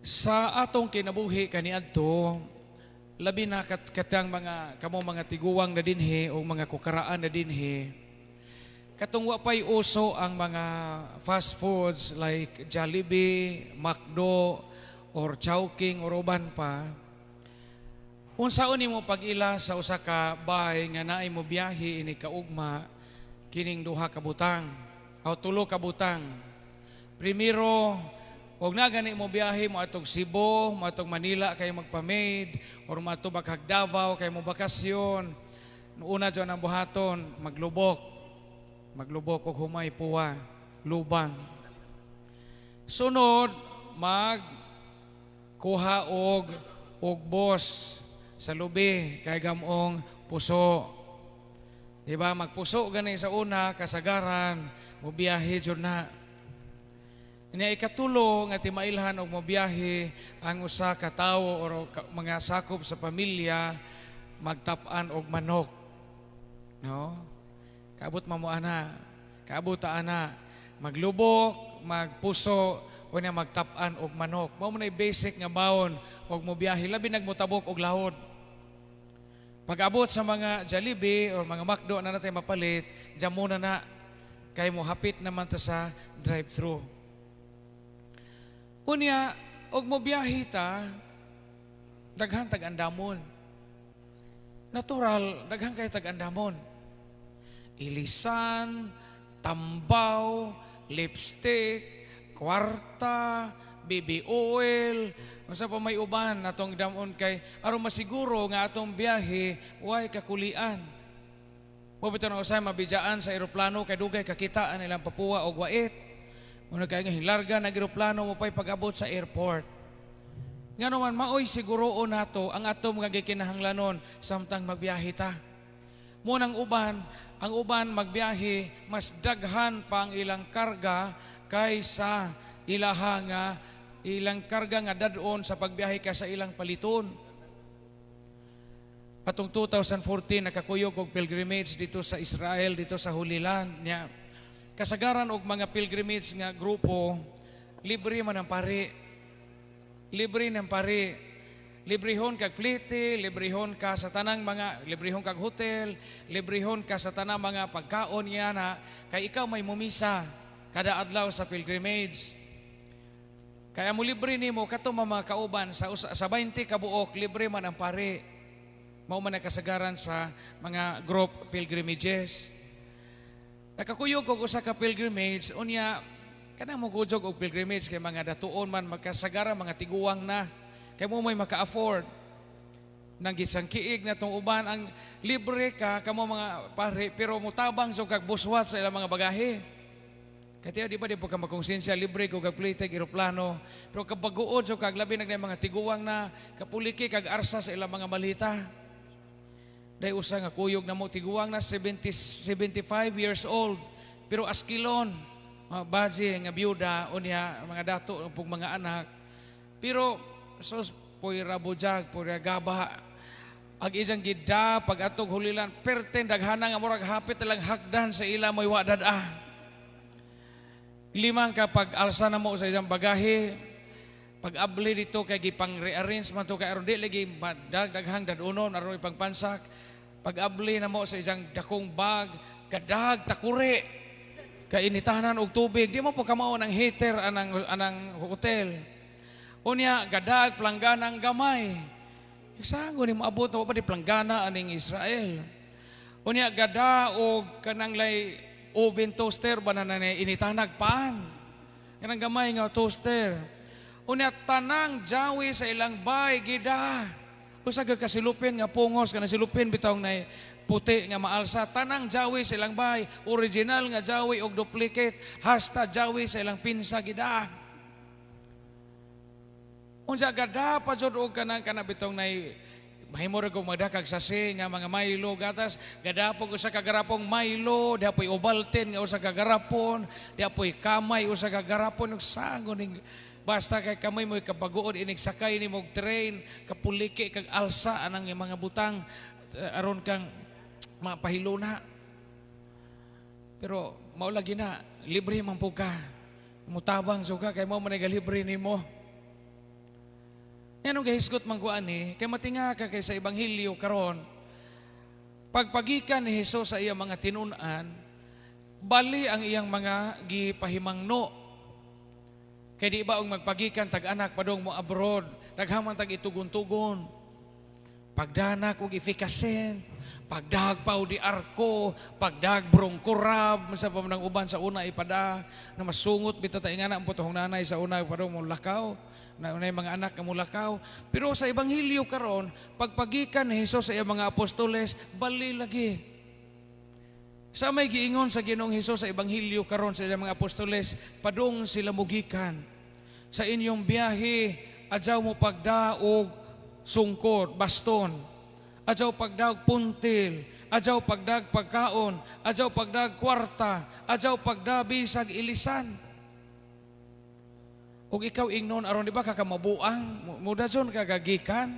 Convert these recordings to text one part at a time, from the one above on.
Sa atong kinabuhi kaniadto, labi na katang mga tiguwang na dinhi o mga kukaraan na dinhi, katong wa pay uso ang mga fast foods like Jollibee, McDo, or Chowking or uban pa. Unsaon nimo pag-ila sa usa ka bahay nga naay mo biyahe ini kaugma kining duha ka butang o tulo ka butang. Primero, og na gani mo biyahe mo atong Cebu, mo atong Manila kay magpa-maid or mo atong baghag Davao kay mo bakasyon. Una dyan ang buhaton, maglubok. Maglubok og humay puwa, lubang. Sunod, kuha og ugbos sa lubi kay gamong puso. Diba, magpuso gani sa una, kasagaran, mo biyahe dyan na. Ina ikatulo nga timailhan og mobiyahe ang usa ka tawo o mga sakop sa pamilya magtap-an og manok. No? Kaabot mamo ana, kaabot ana maglubok, magpuso o na magtap-an og manok. Mao man basic nga bawon og mobiyahe labi nagmutabok og lahod. Pag-abot sa mga Jollibee o mga McDo na natin mapalit, diyan muna na kay mo hapit naman ta sa drive-thru. Unya, og mobiyahe ta, daghan tag-andamon. Natural, daghan kay tag-andamon. Ilisan, tambaw, lipstick, kwarta, baby oil, unsa pa may uban atong damon kay aron masiguro nga atong biyahe way kakulian. Mo bitaw na usay mabijaan sa eroplano kay dugay kakitaan nilang papuwa og wait. Muna kaya nga hilarga na eroplano mo pa'y pag-abot sa airport. Nga naman, maoy siguroon nato ang ato mga gikinahanglanon samtang magbiyahe ta. Munang uban, ang uban magbiyahe, mas daghan pa ang ilang karga kaysa ilaha nga ilang karga nga dadon sa pagbiyahe kaysa ilang paliton. Atong 2014, nakakuyog og pilgrimage dito sa Israel, dito sa Holy Land niya. Kasagaran og mga pilgrimage nga grupo, libre man ang pari. Libre ng pari. Librehon kag plite, librehon ka sa tanang mga, librehon kag hotel, librehon ka sa tanang mga pagkaon niya na, kay ikaw may mumisa kada adlaw sa pilgrimage. Kaya mo libre nimo kato mga kauban sa 20 ka buok, libre man ang pari. Mao man ang kasagaran sa mga group pilgrimages. Nakakuyog og usa ka pilgrimage unya kanang mo gujog og pilgrimage kay mga datuon man magkasagara mga tiguwang na kay mo may maka-afford nang gisang kiig na tong uban ang libre ka kamo mga pare pero mutabang so kag buswat sa ilang mga bagahe. Kaya di ba di po ka makonsensya libre ko kag plite eroplano pero kapag guod so kag labi nag mga tiguwang na kapuliki kag arsa sa ilang mga malita. Dahil usa nga kuyog na mo tiguang na 75 years old pero askilon baji nga byuda unya mga dato pug mga anak pero sos poy rabujag poy gaba ag ijang gidda pag atog hulilan perten daghana nga murag hapit lang hagdan sa ila moy wadad limang kapag alsa na mo sa ijang bagahe pag abli dito kay gipang rearrange man to kay aron di lagi daghang dadunon aron ipagpansak. Pag abli na mo sa isang dakong bag, kadag takure. Kainitahanan og tubig, di mo po kamao ng heater anang hotel. Unya gadag plangganang gamay. Isango ni maabot mo pa di planggana aning Israel. Unya gada og kanang lay oven toaster banana ni initanag paan. Kanang gamay nga toaster. Unya tanang jawi sa ilang bay gida. Usa ka kasilupin nga pungos kana silupin bitawng nay puti nga maalsa tanang jawi sa ilang bay original nga jawi og duplicate hasta jawi sa ilang pinsa gida. Unsa gada pa jud og kanang bitawng nay mahimo ra kog magdakag sase nga mga Milo gatas gadapog usa ka garapong Milo dapoy Ovaltine nga usa ka garapon dapoy kamay usa ka garapon ug sangon ning basta kay kamay mo kapaguod inig sakay ni mog train kapuliki kag alsa anang mga butang aron kang mapahilo na. Pero mao lagi na libre man po ka. Mutabang suka kay mo man libre nimo. Anong gahisgot man ko ani, kay matinga ka kay sa Ebanghelyo karon, pagpagikan ni Hesus sa iyang mga tinunan, bali ang iyang mga gipahimangno. Kay di ba ang magpagikan tag-anak padong mo abroad, naghaman tag itugon-tugon. Pagdanak og ifikasen, pagdagpaw di arko, pagdagbrong kurab, sa pamanang uban sa una ipada, na masungot bitaw ta ingana ang putong nanay sa una padong mo lakaw, na unay mga anak nga mulakaw. Pero sa Ebanghelyo karon, pagpagikan ni Hesus sa iyang mga apostoles, bali lagi. Sa may giingon sa Ginoong Hesus sa Ebanghelyo karon sa iyang mga apostoles, padung sila mugikan. Sa inyong biyahe, adyaw mo pagdaog sungkod, baston. Adyaw pagdaog puntil, adyaw pagdag pagkaon, adyaw pagdag kwarta, adyaw pagdabi sag ilisan. Ug ikaw ingnon aron di ba ka mabuang, muda jon kagagikan.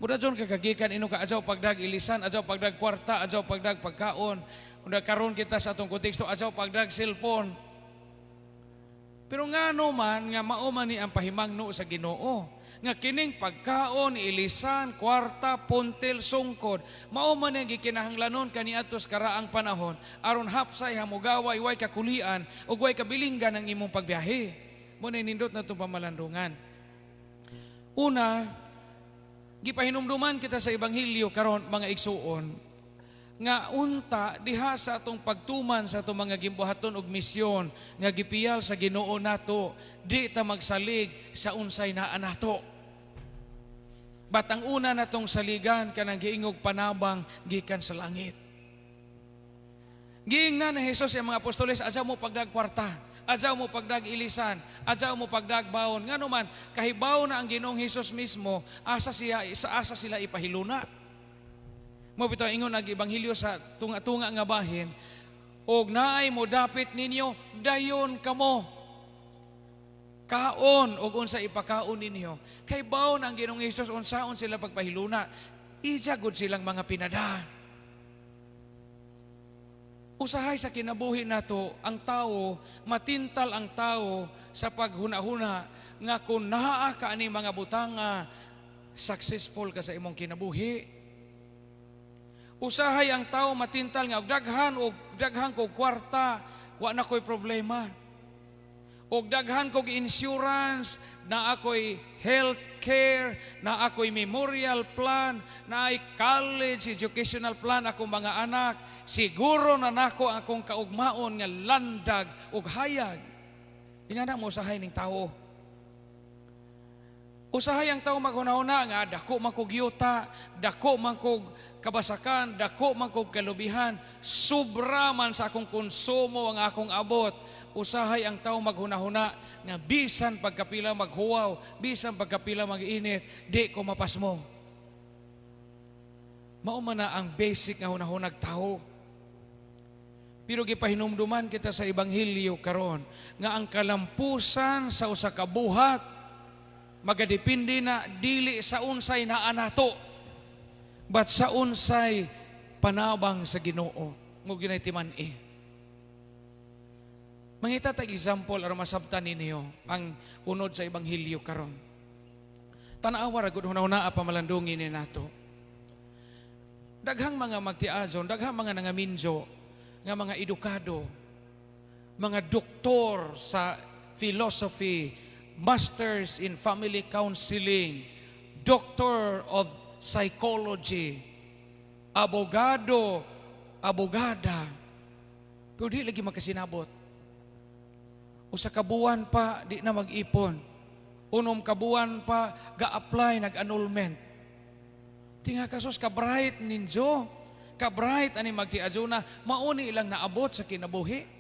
Muda jon kagagikan ino ka adyaw pagdag ilisan, adyaw pagdag kwarta, adyaw pagdag pagkaon. Unda karon kita sa atong konteksto adyaw pagdag cellphone. Pero ngano man nga mao man ni ang pahimangno sa Ginoo nga kining pagkaon, ilisan, kwarta, puntil, sungkod, mao man ang gikinahanglanon kaniadtos karaang panahon aron hapsay hamugaway way kakulian ug way kabilinggan ang imong pagbiyahe. Mo na nindot na itong pamalandungan. Una, gipahinumduman kita sa Ebanghelyo karon mga igsuon nga unta diha sa atong pagtuman sa atong mga gimbuhaton og misyon nga gipiyal sa Ginoo nato, di ta magsalig sa unsay naa nato. Batang una natong saligan kanang giingog panabang gikan sa langit. Giingnan ni Hesus ang mga apostoles, adyaw mo pagdag kwarta, adyaw mo pagdag ilisan, adyaw mo pagdag bawon. Ngano man kahibaw na ang Ginoong Hesus mismo, asa sila ipahiluna. Mo bitaw ingon ang Ebanghelyo sa tunga-tunga nga bahin, og naay mo dapit ninyo dayon kamo. Kaon og unsa ipakaon ninyo. Kay baon ang Ginoong Hesus unsaon sila pagpahiluna. Ijagod silang mga pinada. Usahay sa kinabuhi nato ang tao, matintal ang tao sa paghuna-huna nga kung naa ka ani mga butanga, successful ka sa imong kinabuhi. Usahay ang tao matintal nga og daghan kog kwarta, wa na koy problema. Og daghan kog insurance, na ako'y health care, na ako'y memorial plan, na ay college educational plan akong mga anak, siguro na nako akong kaugmaon nga landag ug hayag. Ingana mo usahay ning tao. Usahay ang tao maghuna-huna nga dako man kog yuta, dako man kog kabasakan, dako man kog kalubihan, sobra man sa akong konsumo ang akong abot. Usahay ang tao maghuna-huna nga bisan pagkapila maghuwaw, bisan pagkapila mag-init, di ko mapasmo. Mao man na ang basic nga hunahunag tao. Pero gipahinumduman kita sa Ebanghelyo karon nga ang kalampusan sa usa ka buhat magadepende na dili sa unsay naa nato, but sa unsay panabang sa Ginoo. Mo ginay timan-i. Mangita tag example aron masabtan ninyo ang unod sa Ebanghelyo karon. Tan-awa ra gud hunahuna pamalandungi ni nato. Daghang mga magtiazon, daghang mga nangaminjo nga mga edukado, mga doktor sa philosophy, masters in family counseling, doctor of psychology, abogado, abogada, pero di lagi magkasinabot. Usa ka buwan pa, di na mag-ipon. Unom ka buwan pa, ga-apply, nag-annulment. Tinga kasos, ka-bright ninjo, ka-bright ani magtiadjuna, mauni ilang naabot sa kinabuhi.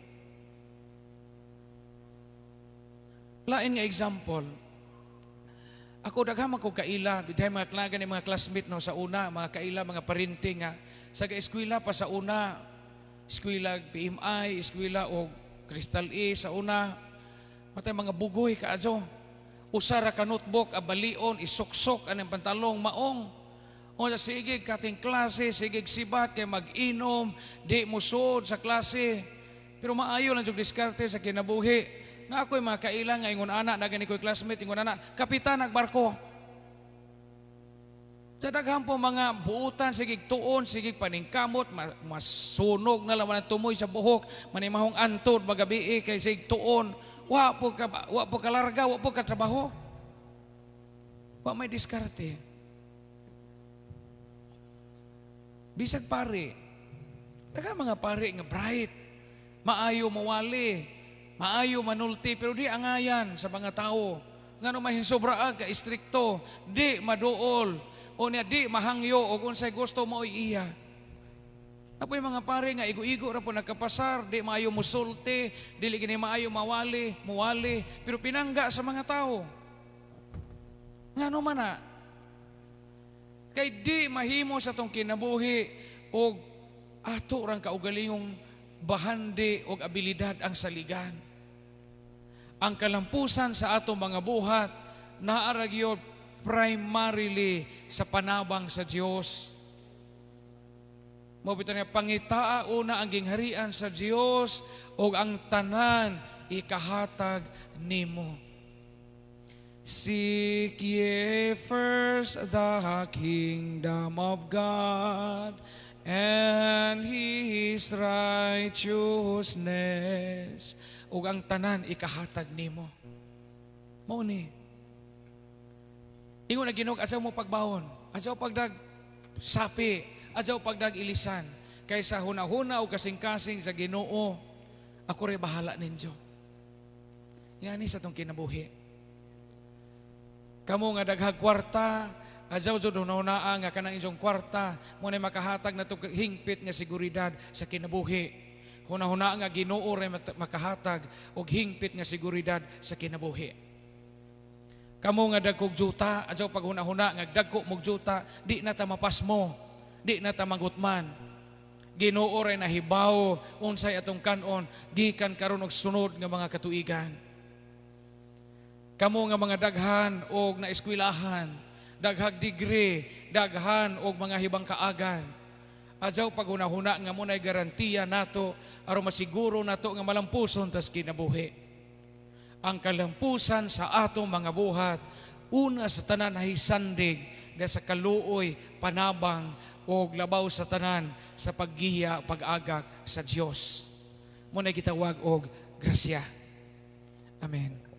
Lain nga example, ako daghang ko kaila, biday mga klagan ni mga classmate no sa una, mga kaila, mga parinting nga, sa eskwela pa sa una, eskwela PMI, eskwela o Crystal E sa una, matay mga bugoy kaadyo, usara ka notebook, abalion, isuksok, anong pantalong maong, o sige kating klase, sige sibat, kay mag-inom, di musod sa klase, pero maayo lang yung diskarte sa kinabuhi. Na ako'y mga kailang nga ingon anak, na gani ko'y classmate, ingon anak, kapitan nagbarko. Sa daghan po mga buutan, sigig tuon, sigig paningkamot, masunog na laman ang tumoy sa buhok, manimahong antod, magabi kay sigig tuon, wa po kalarga, wa po katrabaho. Wa may diskarte. Bisag pare, daga mga pare nga bright, maayo mawali, maayo manulti, pero di angayan sa mga tao. Nga no mahinsobra ka istrikto, di maduol, o niya di mahangyo, o kung sa'y gusto mo iya. Apo yung mga pare nga igo-igo ra po nagkapasar, di maayo musulti, di gini maayo mawali, pero pinangga sa mga tao. Nga no man na, kay di mahimo sa tong kinabuhi, o ato rang kaugalingong bahandi o abilidad ang saligan. Ang kalampusan sa atong mga buhat, naaragyo primarily sa panabang sa Diyos. Mabito niya, pangitaa una ang gingharian sa Diyos o ang tanan ikahatag nimo. Seek ye first the kingdom of God and His righteousness. O ang tanan ikahatag nimo. Mao ni. Ingon na Ginoo, adyaw mo pagbawon, adyaw pagdag sapi, adyaw pagdag ilisan, kaysa hunahuna o kasing-kasing sa Ginoo, ako rin bahala ninyo. Yani sa tong kinabuhi. Kamu nga daghag kwarta, adyaw jud hunahuna nga kanang inyong kwarta, mo na makahatag na itong hingpit nga seguridad sa kinabuhi. Hunahuna nga Ginoo rin makahatag og hingpit nga seguridad sa kinabuhi. Kamu nga dagkog juta, adyaw pag hunahuna nga dagko mog juta, di na ta mapasmo, di na ta magutman. Ginoo ray nahibaw unsay atong kanon gikan karon og sunod nga mga katuigan. Kamu nga mga daghan og naeskwilahan, daghag degree, daghan og mga hibang kaagan. Adyaw pag hunahuna nga munay garantiya nato aron masiguro nato nga malampuson tas kinabuhi. Ang kalampusan sa atong mga buhat, una sa tanan nahisandig na sa kaluoy, panabang o labaw sa tanan sa paggiya, pag-agak sa Diyos. Muna gitawag og grasya. Amen.